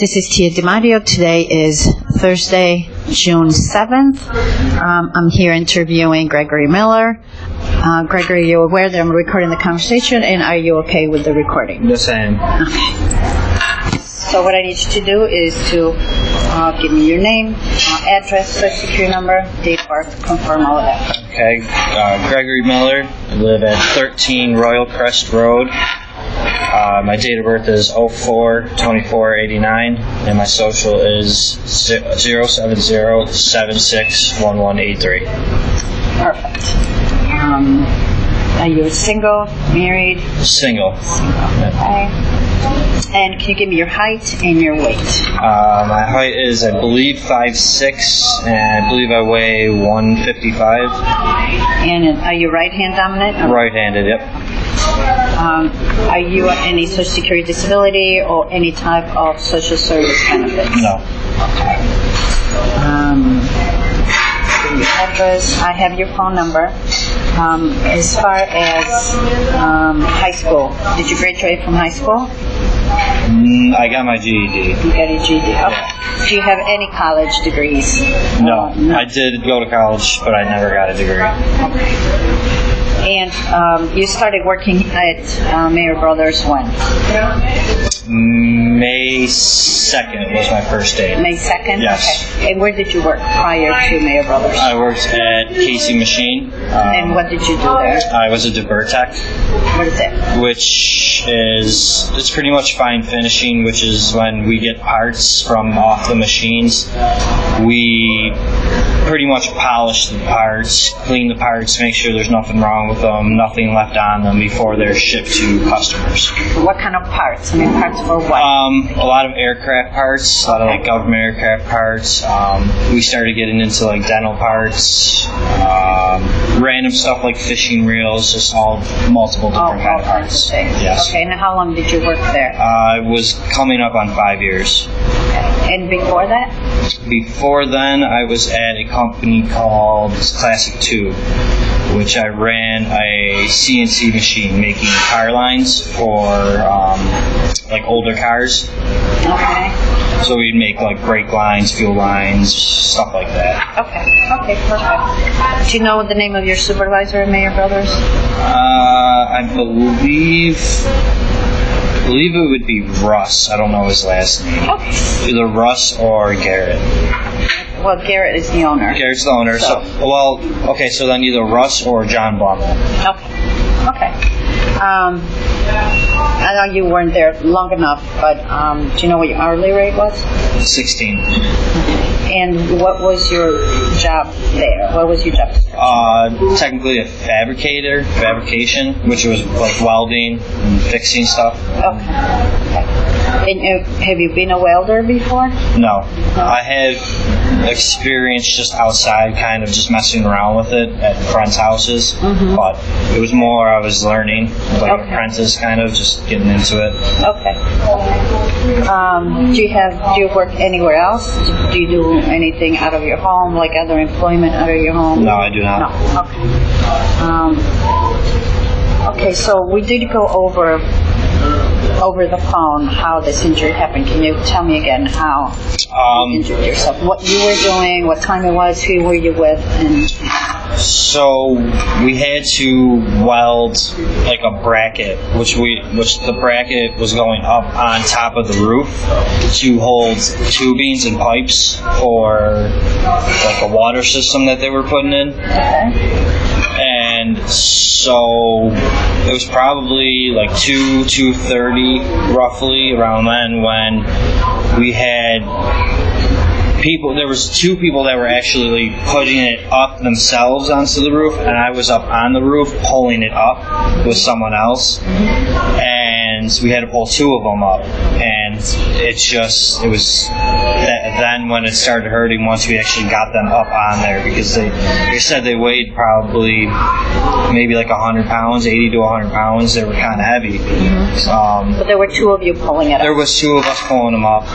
This is Tia DiMario. Today is Thursday, June 7th. I'm here interviewing Gregory Miller. Gregory, you're aware that I'm recording the conversation, and are you okay with the recording? Yes, I am. Okay. So what I need you to do is to give me your name, address, social security number, date of birth, confirm all of that. Okay. Gregory Miller. I live at 13 Royal Crest Road. My date of birth is 04/24/89, and my social is 070761183. Perfect. Are you single, married? Single. Okay. And can you give me your height and your weight? My height is, I believe, 5'6", and I believe I weigh 155. And are you right-hand dominant? Or Right-handed, yep. Are you on any Social Security disability or any type of social service benefits? No. Your address. I have your phone number. As far as high school, did you graduate from high school? I got my GED. You got your GED. Okay. Do you have any college degrees? No. I did go to college, but I never got a degree. Okay. And you started working at Mayer Brothers when? May 2nd was my first day. May 2nd? Yes. Okay. And where did you work prior to Mayer Brothers? I worked at Casey Machine. And what did you do there? I was a Deber Tech. What is that? Which is, it's pretty much fine finishing, which is when we get parts from off the machines. We pretty much polish the parts, clean the parts, make sure there's nothing wrong with them, nothing left on them before they're shipped to customers. What kind of parts? I mean, parts for what? A lot of aircraft parts, a lot of like government aircraft parts. We started getting into like dental parts, random stuff like fishing reels, just all multiple different kind of parts. Yes. Okay, now how long did you work there? I was coming up on 5 years. Okay. And before that? Before then, I was at a company called Classic Tube, which I ran a CNC machine making car lines for like older cars. Okay. So we'd make like brake lines, fuel lines, stuff like that. Okay, perfect. Do you know the name of your supervisor at Mayer Brothers? I believe it would be Russ. I don't know his last name. Okay. Either Russ or Garrett. Well, Garrett is the owner. Garrett's the owner. So then either Russ or John Blumel. Okay. I know you weren't there long enough, but do you know what your hourly rate was? 16. And what was your job there? What was your job description? Technically a fabrication, which was like welding and fixing stuff. Okay. And have you been a welder before? No. I have experience just outside, kind of just messing around with it at friends' houses, but it was more I was learning, like an apprentice kind of, just getting into it. Okay. Do you work anywhere else? Do you do anything out of your home, like other employment out of your home? No, I do not. No. Okay. Okay, so we did go over the phone how this injury happened. Can you tell me again how you injured yourself? What you were doing, what time it was, who were you with, and... So we had to weld like a bracket, which the bracket was going up on top of the roof to hold tubings and pipes for like a water system that they were putting in. Okay. And so it was probably like 2:30 roughly around then when we had people. There was two people that were actually putting it up themselves onto the roof, and I was up on the roof pulling it up with someone else, and we had to pull two of them up, and it was then when it started hurting once we actually got them up on there, because they said they weighed probably maybe like 100 pounds, 80 to 100 pounds. They were kind of heavy. But there were two of you pulling it up. There was two of us pulling them up.